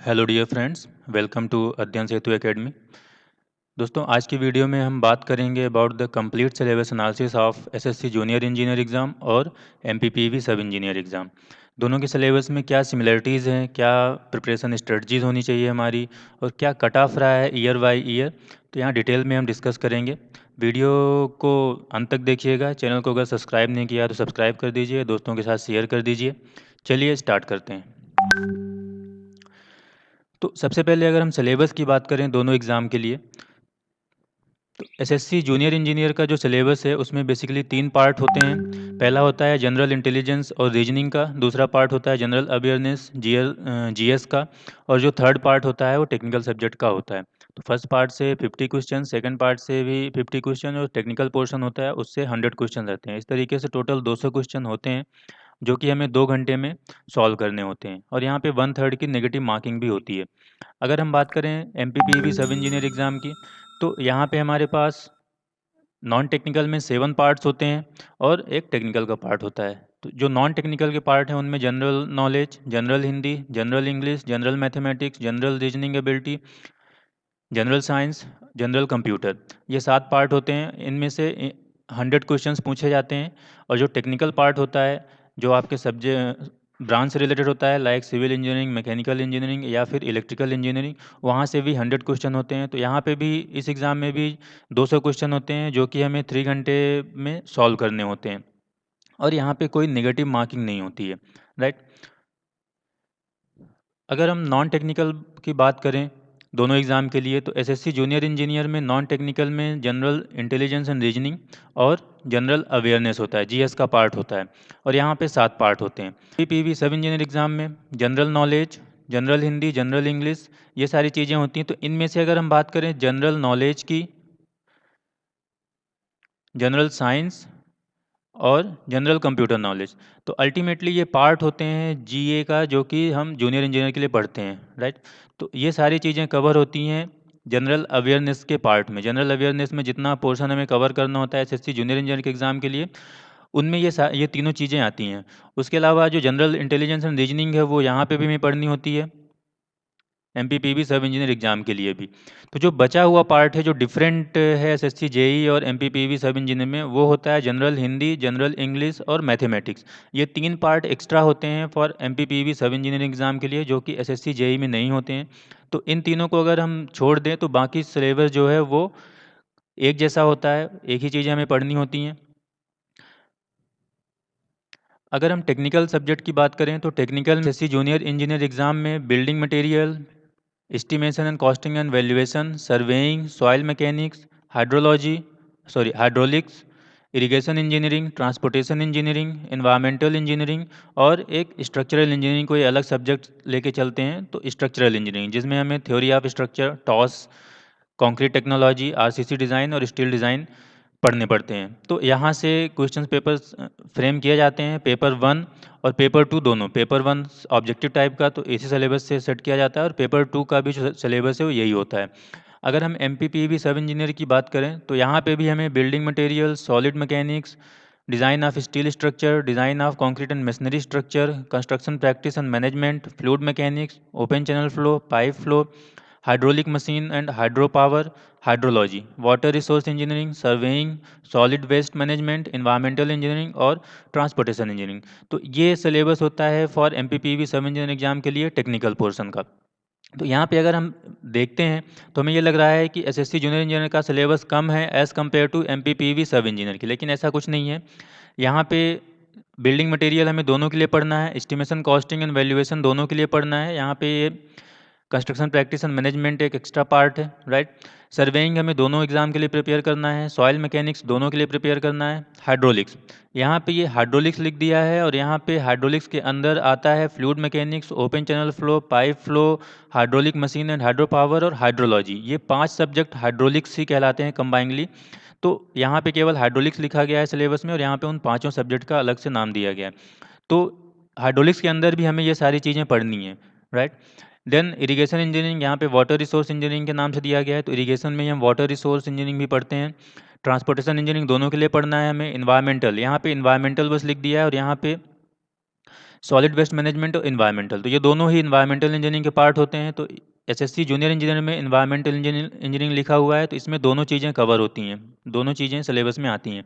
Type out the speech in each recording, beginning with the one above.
Hello dear friends, welcome to Adhyayan Setu academy. दोस्तों, आज की वीडियो में हम बात करेंगे about the complete syllabus analysis of SSC junior engineer exam और एमपीपीवी सब इंजीनियर एग्ज़ाम। दोनों के सिलेबस में क्या सिमिलरिटीज़ हैं, क्या प्रिपरेशन स्ट्रेटजीज़ होनी चाहिए हमारी, और क्या कट ऑफ रहा है ईयर बाय ईयर, तो यहाँ डिटेल में हम डिस्कस करेंगे। वीडियो को अंत तक देखिएगा। चैनल को अगर सब्सक्राइब नहीं किया तो सब्सक्राइब कर दीजिए, दोस्तों के साथ शेयर कर दीजिए। चलिए स्टार्ट करते हैं। तो सबसे पहले अगर हम सिलेबस की बात करें दोनों एग्ज़ाम के लिए, तो एसएससी जूनियर इंजीनियर का जो सिलेबस है उसमें बेसिकली 3 पार्ट होते हैं। पहला होता है जनरल इंटेलिजेंस और रीजनिंग का, दूसरा पार्ट होता है जनरल अवेयरनेस जीएस का, और जो थर्ड पार्ट होता है वो टेक्निकल सब्जेक्ट का होता है। तो फर्स्ट पार्ट से 50 क्वेश्चन, सेकंड पार्ट से भी 50 क्वेश्चन, और टेक्निकल पोर्शन होता है उससे 100 क्वेश्चन रहते हैं। इस तरीके से टोटल 200 क्वेश्चन होते हैं जो कि हमें 2 घंटे में सॉल्व करने होते हैं, और यहाँ पे 1/3 की नेगेटिव मार्किंग भी होती है। अगर हम बात करें एमपीपीवी सब इंजीनियर एग्ज़ाम की, तो यहाँ पे हमारे पास नॉन टेक्निकल में 7 पार्ट्स होते हैं और एक टेक्निकल का पार्ट होता है। तो जो नॉन टेक्निकल के पार्ट हैं उनमें general knowledge, general Hindi, general English, general mathematics, general reasoning ability, general science, general computer, ये 7 पार्ट होते हैं। इनमें से 100 क्वेश्चंस पूछे जाते हैं। और जो टेक्निकल पार्ट होता है, जो आपके सब्जेक्ट ब्रांच से रिलेटेड होता है, like civil engineering, mechanical engineering या फिर इलेक्ट्रिकल इंजीनियरिंग, वहाँ से भी 100 क्वेश्चन होते हैं। तो यहाँ पे भी इस एग्ज़ाम में भी 200 क्वेश्चन होते हैं जो कि हमें 3 घंटे में सॉल्व करने होते हैं, और यहाँ पे कोई नेगेटिव मार्किंग नहीं होती है, राइट। अगर हम नॉन टेक्निकल की बात करें दोनों एग्ज़ाम के लिए, तो एसएससी जूनियर इंजीनियर में नॉन टेक्निकल में जनरल इंटेलिजेंस एंड रीजनिंग और जनरल अवेयरनेस होता है, जीएस का पार्ट होता है, और यहाँ पे 7 पार्ट होते हैं। पीपीवी सब इंजीनियर एग्ज़ाम में general knowledge, general Hindi, general English, ये सारी चीज़ें होती हैं। तो इनमें से अगर हम बात करें जनरल नॉलेज की, जनरल साइंस और जनरल कंप्यूटर नॉलेज, तो अल्टीमेटली ये पार्ट होते हैं जीए का, जो कि हम जूनियर इंजीनियर के लिए पढ़ते हैं, राइट। तो ये सारी चीज़ें कवर होती हैं जनरल अवेयरनेस के पार्ट में। जनरल अवेयरनेस में जितना पोर्शन हमें कवर करना होता है एसएससी जूनियर इंजीनियर के एग्ज़ाम के लिए, उनमें ये तीनों चीज़ें आती हैं। उसके अलावा जो जनरल इंटेलिजेंस एंड रीजनिंग है वो यहाँ पे भी हमें पढ़नी होती है, एमपीपीवी सब इंजीनियर एग्जाम के लिए भी। तो जो बचा हुआ पार्ट है जो डिफरेंट है एसएससी जेई और एमपीपीवी सब इंजीनियर में, वो होता है जनरल हिंदी, जनरल इंग्लिश और मैथमेटिक्स। ये 3 पार्ट एक्स्ट्रा होते हैं फॉर एमपीपीवी सब इंजीनियरिंग एग्जाम के लिए, जो कि एसएससी जेई में नहीं होते हैं। तो इन तीनों को अगर हम छोड़ दें तो बाकी सिलेबस जो है वो एक जैसा होता है, एक ही चीज़ें हमें पढ़नी होती हैं। अगर हम टेक्निकल सब्जेक्ट की बात करें तो technical SSC junior engineer exam में building material, estimation and costing and valuation, surveying, soil mechanics, hydraulics, irrigation engineering, transportation engineering, environmental engineering, और एक स्ट्रक्चरल इंजीनियरिंग, कोई अलग सब्जेक्ट लेके चलते हैं तो स्ट्रक्चरल इंजीनियरिंग, जिसमें हमें theory of structure, toss, concrete technology, RCC design और स्टील डिज़ाइन पढ़ने पड़ते हैं। तो यहाँ से क्वेश्चन पेपर्स फ्रेम किए जाते हैं, पेपर 1 और पेपर 2 दोनों। पेपर 1 ऑब्जेक्टिव टाइप का, तो इसी सिलेबस से सेट किया जाता है, और पेपर 2 का भी जो सिलेबस है वो यही होता है। अगर हम एमपीपीवी सब इंजीनियर की बात करें तो यहाँ पे भी हमें building material, solid mechanics, design of steel structure, design of concrete and machinery structure, construction practice and management, fluid mechanics, open channel flow, pipe flow, hydraulic machine and hydro power, hydrology, water resource engineering, surveying, solid waste management, environmental engineering और transportation engineering. तो ये syllabus होता है for एमपीपीवी सब engineer exam के लिए technical portion का। तो यहाँ पे अगर हम देखते हैं तो हमें ये लग रहा है कि एसएससी जूनियर इंजीनियर का सिलेबस कम है एज़ कम्पेयर टू एमपीपीवी सब इंजीनियर की, लेकिन ऐसा कुछ नहीं है। यहाँ पे बिल्डिंग मटेरियल हमें दोनों के लिए पढ़ना है, एस्टिमेशन, कॉस्टिंग एंड वैल्यूएशन दोनों के लिए पढ़ना है। यहाँ पे कंस्ट्रक्शन प्रैक्टिस एंड मैनेजमेंट एक एक्स्ट्रा पार्ट है, राइट। सर्वेइंग हमें दोनों एग्जाम के लिए प्रिपेयर करना है, सॉइल मैकेनिक्स दोनों के लिए प्रिपेयर करना है, हाइड्रोलिक्स, यहाँ पे ये हाइड्रोलिक्स लिख दिया है, और यहाँ पे हाइड्रोलिक्स के अंदर आता है fluid mechanics, open channel flow, pipe flow, hydraulic machine and hydro power और हाइड्रोलॉजी। ये 5 सब्जेक्ट हाइड्रोलिक्स ही कहलाते हैं कंबाइनली। तो यहाँ पे केवल हाइड्रोलिक्स लिखा गया है सिलेबस में, और यहाँ पे उन पाँचों सब्जेक्ट का अलग से नाम दिया गया है। तो हाइड्रोलिक्स के अंदर भी हमें ये सारी चीज़ें पढ़नी है, राइट। देन इरिगेशन इंजीनियरिंग, यहाँ पे वाटर रिसोर्स इंजीनियरिंग के नाम से दिया गया है, तो इरिगेशन में हम वाटर रिसोर्स इंजीनियरिंग भी पढ़ते हैं। ट्रांसपोर्टेशन इंजीनियरिंग दोनों के लिए पढ़ना है हमें। इन्वायरमेंटल, यहाँ पे इन्वायरमेंटल बस लिख दिया है, और यहाँ पे सॉलिड वेस्ट मैनेजमेंट और इन्वायरमेंटल, तो ये दोनों ही इन्वायरमेंटल इंजीनियरिंग के पार्ट होते हैं। तो एसएससी जूनियर इंजीनियर में इन्वायरमेंटल इंजीनियरिंग लिखा हुआ है, तो इसमें दोनों चीज़ें कवर होती हैं, दोनों चीज़ें सिलेबस में आती हैं।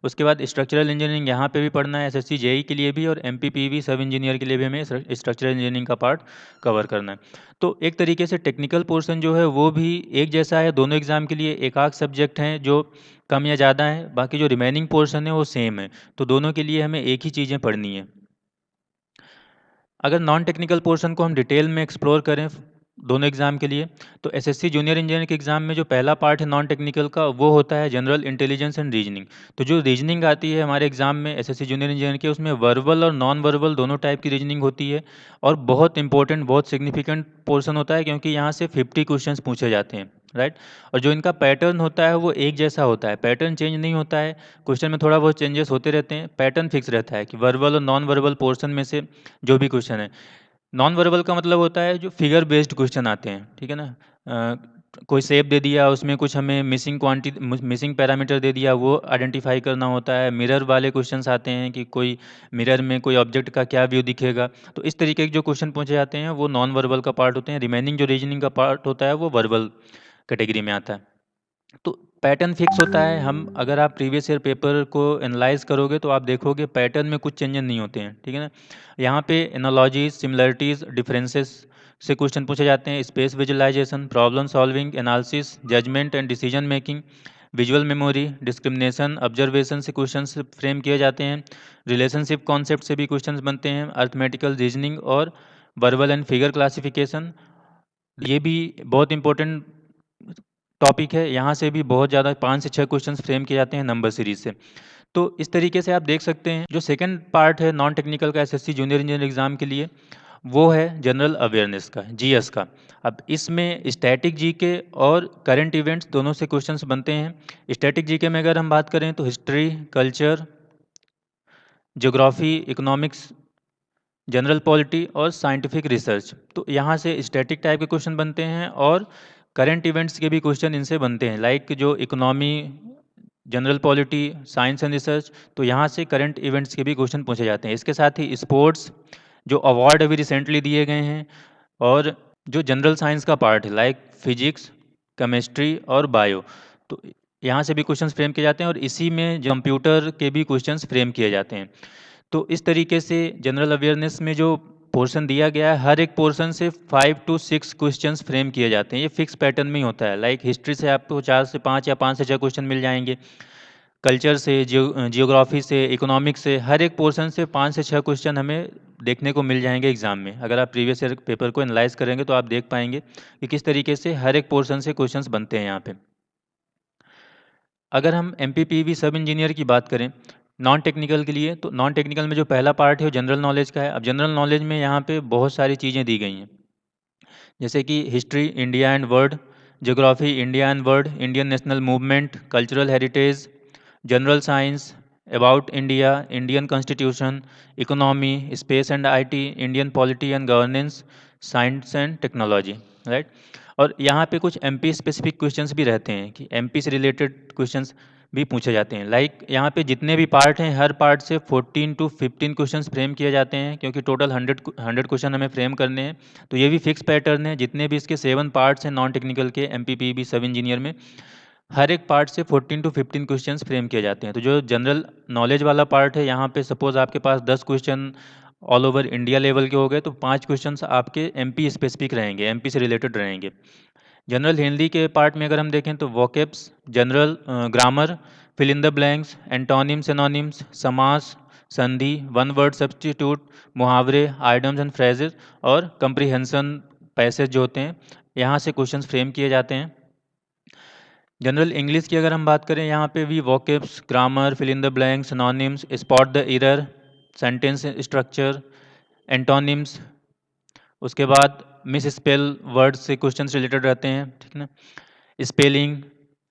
उसके बाद स्ट्रक्चरल इंजीनियरिंग यहाँ पे भी पढ़ना है, एसएससी जेई के लिए भी और एमपीपीवी सब इंजीनियर के लिए भी हमें स्ट्रक्चरल इंजीनियरिंग का पार्ट कवर करना है। तो एक तरीके से टेक्निकल पोर्शन जो है वो भी एक जैसा है दोनों एग्जाम के लिए, एक आध सब्जेक्ट हैं जो कम या ज़्यादा है, बाकी जो रिमेनिंग पोर्शन है वो सेम है। तो दोनों के लिए हमें एक ही चीज़ें पढ़नी है। अगर नॉन टेक्निकल पोर्शन को हम डिटेल में एक्सप्लोर करें दोनों एग्जाम के लिए, तो एसएससी जूनियर इंजीनियर के एग्जाम में जो पहला पार्ट है नॉन टेक्निकल का, वो होता है जनरल इंटेलिजेंस एंड रीजनिंग। तो जो रीजनिंग आती है हमारे एग्जाम में एसएससी जूनियर इंजीनियर के, उसमें वर्बल और नॉन वर्बल दोनों टाइप की रीजनिंग होती है, और बहुत इंपॉर्टेंट बहुत सिग्निफिकेंट पोर्शन होता है, क्योंकि यहाँ से 50 क्वेश्चंस पूछे जाते हैं, राइट। और जो इनका पैटर्न होता है वो एक जैसा होता है, पैटर्न चेंज नहीं होता है, क्वेश्चन में थोड़ा बहुत चेंजेस होते रहते हैं, पैटर्न फिक्स रहता है कि वर्बल और नॉन वर्बल पोर्शन में से जो भी क्वेश्चन है। नॉन वर्बल का मतलब होता है जो फिगर बेस्ड क्वेश्चन आते हैं, ठीक है ना। कोई शेप दे दिया, उसमें कुछ हमें मिसिंग क्वांटिटी मिसिंग पैरामीटर दे दिया, वो आइडेंटिफाई करना होता है। मिरर वाले क्वेश्चंस आते हैं कि कोई मिरर में कोई ऑब्जेक्ट का क्या व्यू दिखेगा। तो इस तरीके के जो क्वेश्चन पूछे जाते हैं वो नॉन वर्बल का पार्ट होते हैं। रिमेनिंग जो रीजनिंग का पार्ट होता है वो वर्बल कैटेगरी में आता है। तो पैटर्न फिक्स होता है। हम अगर आप प्रीवियस ईयर पेपर को एनालाइज करोगे तो आप देखोगे पैटर्न में कुछ चेंजेस नहीं होते हैं, ठीक है ना। यहाँ पे एनालॉजीज, सिमिलरिटीज, डिफरेंसेस से क्वेश्चन पूछे जाते हैं। Space visualisation, problem solving, analysis, judgement and decision making, visual memory, discrimination, observation से क्वेश्चन फ्रेम किए जाते हैं। रिलेशनशिप कॉन्सेप्ट से भी क्वेश्चन बनते हैं। अर्थमेटिकल रीजनिंग और वर्बल एंड फिगर क्लासिफिकेशन, ये भी बहुत इंपॉर्टेंट टॉपिक है। यहाँ से भी बहुत ज़्यादा 5 से 6 क्वेश्चंस फ्रेम किए जाते हैं नंबर सीरीज से। तो इस तरीके से आप देख सकते हैं। जो सेकंड पार्ट है नॉन टेक्निकल का एसएससी जूनियर इंजीनियर एग्जाम के लिए, वो है जनरल अवेयरनेस का, जीएस का। अब इसमें स्टैटिक जीके और करंट इवेंट्स दोनों से क्वेश्चंस बनते हैं। स्टैटिक जीके में अगर हम बात करें तो history, culture, geography, economics, general polity और साइंटिफिक रिसर्च, तो यहाँ से स्टैटिक टाइप के क्वेश्चन बनते हैं। और करंट इवेंट्स के भी क्वेश्चन इनसे बनते हैं, लाइक जो economy, general polity, science and research, तो यहाँ से करंट इवेंट्स के भी क्वेश्चन पूछे जाते हैं। इसके साथ ही स्पोर्ट्स, जो अवार्ड अभी रिसेंटली दिए गए हैं, और जो जनरल साइंस का पार्ट है लाइक फिजिक्स, केमिस्ट्री और बायो, तो यहाँ से भी क्वेश्चंस फ्रेम किए जाते हैं। और इसी में जो कंप्यूटर के भी क्वेश्चंस फ्रेम किए जाते हैं। तो इस तरीके से जनरल अवेयरनेस में जो पोर्शन दिया गया है, हर एक पोर्शन से 5 to 6 क्वेश्चंस फ्रेम किए जाते हैं। ये फिक्स पैटर्न में ही होता है। लाइक हिस्ट्री से आपको 4 से 5 या 5 से 6 क्वेश्चन मिल जाएंगे। कल्चर से, जियोग्राफी से, इकोनॉमिक्स से, हर एक पोर्शन से 5 से 6 क्वेश्चन हमें देखने को मिल जाएंगे एग्जाम में। अगर आप प्रीवियस ईयर पेपर को एनालाइज करेंगे तो आप देख पाएंगे कि किस तरीके से हर एक पोर्शन से क्वेश्चंस बनते हैं यहाँ पे। अगर हम एम सब इंजीनियर की बात करें नॉन टेक्निकल के लिए, तो नॉन टेक्निकल में जो पहला पार्ट है वो जनरल नॉलेज का है। अब जनरल नॉलेज में यहाँ पे बहुत सारी चीज़ें दी गई हैं, जैसे कि history, India and world, geography, India and world, Indian national movement, cultural heritage, general science, about India, Indian constitution, economy, space and IT, Indian polity and governance, science and technology, right. और यहाँ पे कुछ MP specific questions भी रहते हैं कि MP से related questions भी पूछे जाते हैं। लाइक यहाँ पे जितने भी पार्ट हैं, हर पार्ट से 14 to 15 क्वेश्चंस फ्रेम किए जाते हैं, क्योंकि टोटल 100 क्वेश्चन हमें फ्रेम करने हैं। तो ये भी फिक्स पैटर्न है। जितने भी इसके 7 पार्ट्स हैं नॉन टेक्निकल के एमपीपीबी सब इंजीनियर में, हर एक पार्ट से 14 to 15 क्वेश्चंस फ्रेम किए जाते हैं। तो जो जनरल नॉलेज वाला पार्ट है, यहाँ पे सपोज आपके पास 10 question all over India level के हो गए, तो 5 क्वेश्चंस आपके एमपी स्पेसिफिक रहेंगे, एमपी से रिलेटेड रहेंगे। जनरल हिंदी के पार्ट में अगर हम देखें तो vocabs, general grammar, fill in the blanks, antonyms, synonyms, समास, संधि, वन वर्ड सब्स्टिट्यूट, मुहावरे, आइडम्स एंड फ्रेजेस, और कंप्रीहेंशन पैसेज जो होते हैं, यहाँ से क्वेश्चंस फ्रेम किए जाते हैं। जनरल इंग्लिश की अगर हम बात करें, यहाँ पे भी vocabs, grammar, fill in the blanks, synonyms, spot the error, sentence structure, antonyms, उसके बाद मिस स्पेल वर्ड से क्वेश्चंस रिलेटेड रहते हैं, ठीक है ना। Spelling,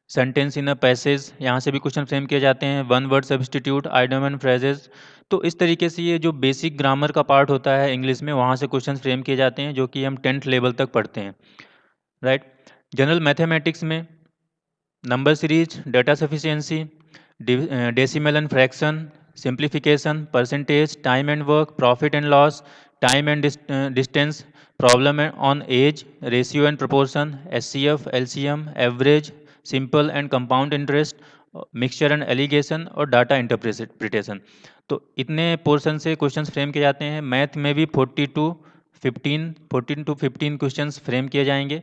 sentence in a passage, यहाँ से भी क्वेश्चन फ्रेम किए जाते हैं। One word substitute, idiom and phrases. तो इस तरीके से ये जो बेसिक ग्रामर का पार्ट होता है इंग्लिश में, वहाँ से क्वेश्चन फ्रेम किए जाते हैं, जो कि हम 10th लेवल तक पढ़ते हैं, राइट। जनरल मैथमेटिक्स में number series, data sufficiency, decimal and fraction, simplification, percentage, time and work, profit and loss, time and distance, problem on age, ratio and proportion, HCF, LCM, average, simple and compound interest, mixture and alligation और data interpretation. तो इतने portion से questions frame किए जाते हैं। Math में भी 14 to 15 questions frame किए जाएंगे।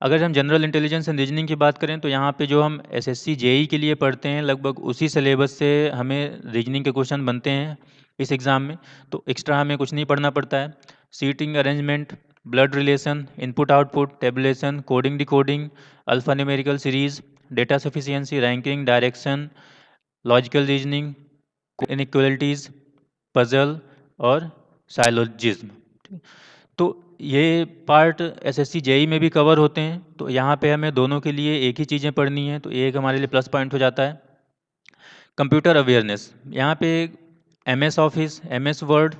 अगर हम जनरल इंटेलिजेंस एंड रीजनिंग की बात करें तो यहाँ पे जो हम एसएससी जेई के लिए पढ़ते हैं लगभग उसी सिलेबस से हमें रीजनिंग के क्वेश्चन बनते हैं इस एग्ज़ाम में। तो एक्स्ट्रा हमें कुछ नहीं पढ़ना पड़ता है। Seating arrangement, blood relation, input output, tabulation, coding decoding, alpha numerical series, data sufficiency, ranking, direction, logical reasoning, inequalities, puzzle और साइलोजिज्म। तो ये पार्ट एसएससी जेई में भी कवर होते हैं। तो यहाँ पे हमें दोनों के लिए एक ही चीज़ें पढ़नी है, तो एक हमारे लिए प्लस पॉइंट हो जाता है। कंप्यूटर अवेयरनेस, यहाँ पे MS Office, MS Word,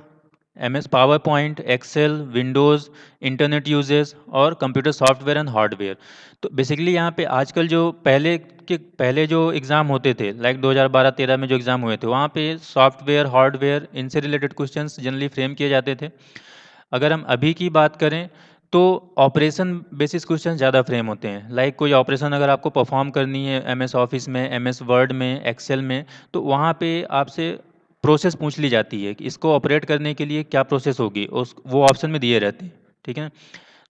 MS PowerPoint, Excel, Windows, internet uses और कंप्यूटर सॉफ्टवेयर एंड हार्डवेयर। तो बेसिकली यहाँ पे आजकल जो पहले जो एग्ज़ाम होते थे लाइक 2012-13 में जो एग्ज़ाम हुए थे वहाँ पे सॉफ्टवेयर, हार्डवेयर इनसे रिलेटेड क्वेश्चंस जनरली फ्रेम किए जाते थे। अगर हम अभी की बात करें तो ऑपरेशन बेसिस क्वेश्चन ज़्यादा फ्रेम होते हैं। लाइक कोई ऑपरेशन अगर आपको परफॉर्म करनी है एमएस ऑफिस में, एमएस वर्ड में, एक्सेल में, तो वहाँ पे आपसे प्रोसेस पूछ ली जाती है कि इसको ऑपरेट करने के लिए क्या प्रोसेस होगी, उस वो ऑप्शन में दिए रहते हैं। ठीक है,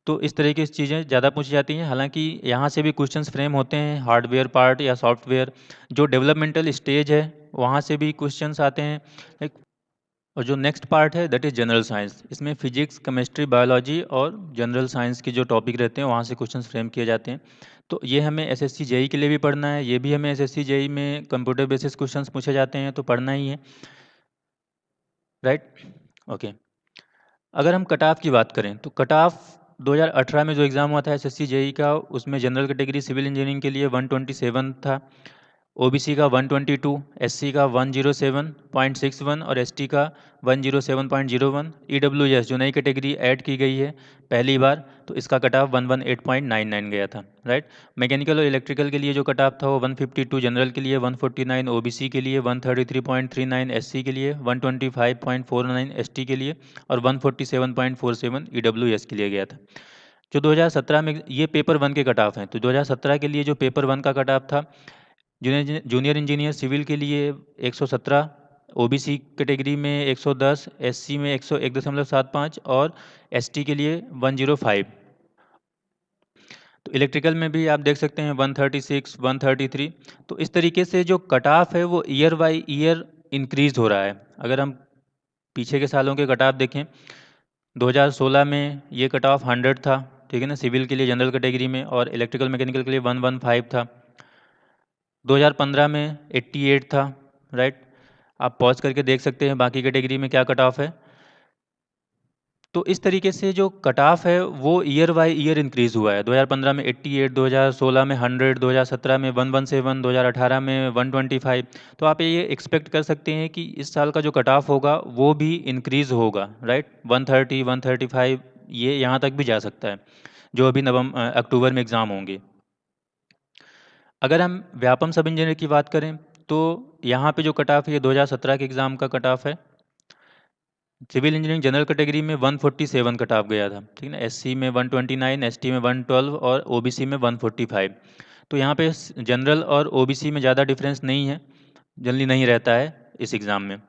तो इस तरीके की चीज़ें ज़्यादा पूछी जाती हैं। हालांकि यहाँ से भी क्वेश्चंस फ्रेम होते हैं हार्डवेयर पार्ट या सॉफ्टवेयर जो डेवलपमेंटल स्टेज है वहाँ से भी क्वेश्चंस आते हैं। लाइक और जो नेक्स्ट पार्ट है दैट इज़ जनरल साइंस। इसमें फिजिक्स, केमिस्ट्री, बायोलॉजी और जनरल साइंस के जो टॉपिक रहते हैं वहाँ से क्वेश्चंस फ्रेम किए जाते हैं। तो ये हमें एसएससी जेई के लिए भी पढ़ना है, ये भी हमें एसएससी जेई में कंप्यूटर बेसिस क्वेश्चंस पूछे जाते हैं तो पढ़ना ही है, राइट। ओके, अगर हम कट ऑफ की बात करें तो कट ऑफ 2018 में जो एग्ज़ाम हुआ था एसएससी जेई का उसमें जनरल कैटेगरी सिविल इंजीनियरिंग के लिए 127 था, ओबीसी का 122, एससी का 107.61 और एसटी का 107.01। ईडब्ल्यूएस जो नई कैटेगरी ऐड की गई है पहली बार, तो इसका कट ऑफ 118.99 गया था, राइट। मैकेनिकल और इलेक्ट्रिकल के लिए जो कट ऑफ था वो 152, जनरल के लिए 149, ओबीसी के लिए 133.39, एससी के लिए 125.49, एसटी के लिए और 147.47 ईडब्ल्यूएस के लिए गया था। जो 2017 में ये पेपर वन के कट ऑफ हैं, तो 2017 के लिए जो पेपर वन का कट ऑफ था जूनियर इंजीनियर सिविल के लिए 117, ओबीसी कैटेगरी में 110, एससी में 101.75 और एसटी के लिए 105। तो इलेक्ट्रिकल में भी आप देख सकते हैं 136, 133। तो इस तरीके से जो कट ऑफ है वो ईयर बाय ईयर इंक्रीज हो रहा है। अगर हम पीछे के सालों के कट ऑफ देखें 2016 में ये कट ऑफ 100 था, ठीक है ना, सिविल के लिए जनरल कैटेगरी में, और इलेक्ट्रिकल मैकेनिकल के लिए 115 था। 2015 में 88 था, राइट। आप पॉज करके देख सकते हैं बाकी कैटेगरी में क्या कट ऑफ है। तो इस तरीके से जो कट ऑफ है वो ईयर बाय ईयर इंक्रीज़ हुआ है। 2015 में 88, 2016 में 100, 2017 में 117, 2018 में 125। तो आप ये एक्सपेक्ट कर सकते हैं कि इस साल का जो कट ऑफ होगा वो भी इंक्रीज़ होगा, राइट। 130, 135 ये यहाँ तक भी जा सकता है जो अभी अक्टूबर में एग्ज़ाम होंगे। अगर हम व्यापम सब इंजीनियर की बात करें तो यहाँ पे जो कट ऑफ है ये 2017 के एग्ज़ाम का कट ऑफ है। सिविल इंजीनियरिंग जनरल कैटेगरी में 147 कट ऑफ गया था, ठीक है ना, एससी में 129, एसटी में 112 और ओबीसी में 145। तो यहाँ पे जनरल और ओबीसी में ज़्यादा डिफरेंस नहीं है, जनरली नहीं रहता है इस एग्ज़ाम में।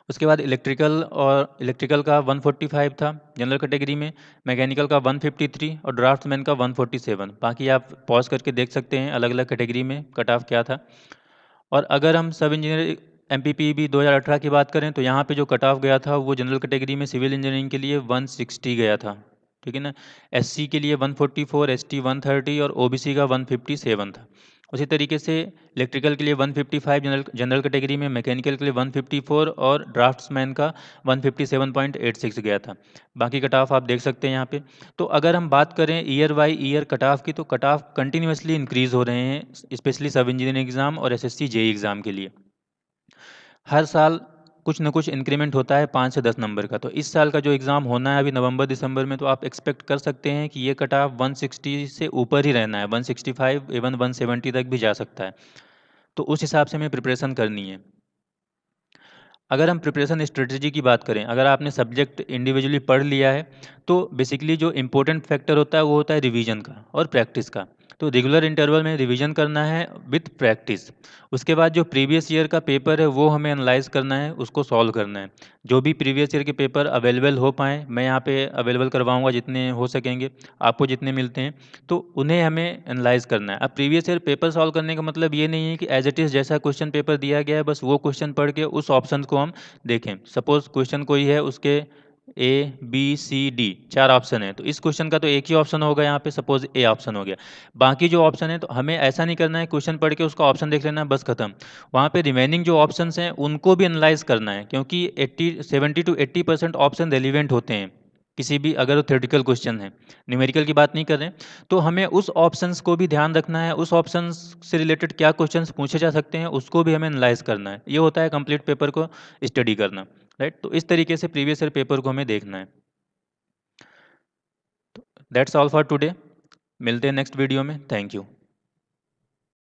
उसके बाद इलेक्ट्रिकल का 145 था जनरल कैटेगरी में, मैकेनिकल का 153 और ड्राफ्ट्समैन का 147। बाकी आप पॉज करके देख सकते हैं अलग अलग कैटेगरी में कट ऑफ क्या था। और अगर हम सब इंजीनियर एमपीपीबी 2018 की बात करें तो यहाँ पे जो कट ऑफ गया था वो जनरल कैटेगरी में सिविल इंजीनियरिंग के लिए 160 गया था, ठीक है ना, एससी के लिए 144, एसटी 130 और ओबीसी का 157 था। उसी तरीके से इलेक्ट्रिकल के लिए 155 जनरल कैटेगरी में, मैकेनिकल के लिए 154 और ड्राफ्ट्समैन का 157.86 गया था। बाकी कट ऑफ आप देख सकते हैं यहाँ पे। तो अगर हम बात करें year by year cut off की तो कट ऑफ कंटिन्यूसली इंक्रीज हो रहे हैं स्पेशली सब इंजीनियरिंग एग्जाम और एसएससी जेई एग्जाम के लिए। हर साल कुछ ना कुछ इंक्रीमेंट होता है 5 से 10 नंबर का। तो इस साल का जो एग्ज़ाम होना है अभी नवंबर दिसंबर में, तो आप एक्सपेक्ट कर सकते हैं कि ये कट ऑफ 160 से ऊपर ही रहना है, 165 इवन 170 तक भी जा सकता है। तो उस हिसाब से हमें प्रिपरेशन करनी है। अगर हम प्रिपरेशन स्ट्रेटजी की बात करें, अगर आपने सब्जेक्ट इंडिविजुअली पढ़ लिया है, तो बेसिकली जो इम्पोर्टेंट फैक्टर होता है वो होता है रिवीजन का और प्रैक्टिस का। तो रेगुलर इंटरवल में रिवीजन करना है विथ प्रैक्टिस। उसके बाद जो प्रीवियस ईयर का पेपर है वो हमें एनालाइज करना है, उसको सॉल्व करना है। जो भी प्रीवियस ईयर के पेपर अवेलेबल हो पाएँ, मैं यहाँ पे अवेलेबल करवाऊँगा जितने हो सकेंगे, आपको जितने मिलते हैं, तो उन्हें हमें एनालाइज करना है। अब प्रीवियस ईयर पेपर सॉल्व करने का मतलब ये नहीं है कि एज इट इज़ जैसा क्वेश्चन पेपर दिया गया है बस वो क्वेश्चन पढ़ के उस ऑप्शन को हम देखें। सपोज क्वेश्चन कोई है, उसके A B C D 4 option है, तो इस क्वेश्चन का तो एक ही ऑप्शन होगा, यहाँ पे सपोज ए ऑप्शन हो गया। बाकी जो ऑप्शन है, तो हमें ऐसा नहीं करना है क्वेश्चन पढ़ के उसका ऑप्शन देख लेना है बस खत्म। वहाँ पे रिमेनिंग जो ऑप्शंस हैं उनको भी एनालाइज करना है, क्योंकि 70 to 80% ऑप्शन रेलिवेंट होते हैं किसी भी, अगर वो थ्योरेटिकल क्वेश्चन है, न्यूमेरिकल की बात नहीं कर रहे हैं। तो हमें उस ऑप्शंस को भी ध्यान रखना है, उस ऑप्शंस से रिलेटेड क्या क्वेश्चंस पूछे जा सकते हैं उसको भी हमें एनालाइज करना है। ये होता है कंप्लीट पेपर को स्टडी करना, राइट। तो इस तरीके से प्रीवियस ईयर पेपर को हमें देखना है। That's all for today. मिलते हैं नेक्स्ट वीडियो में। Thank you.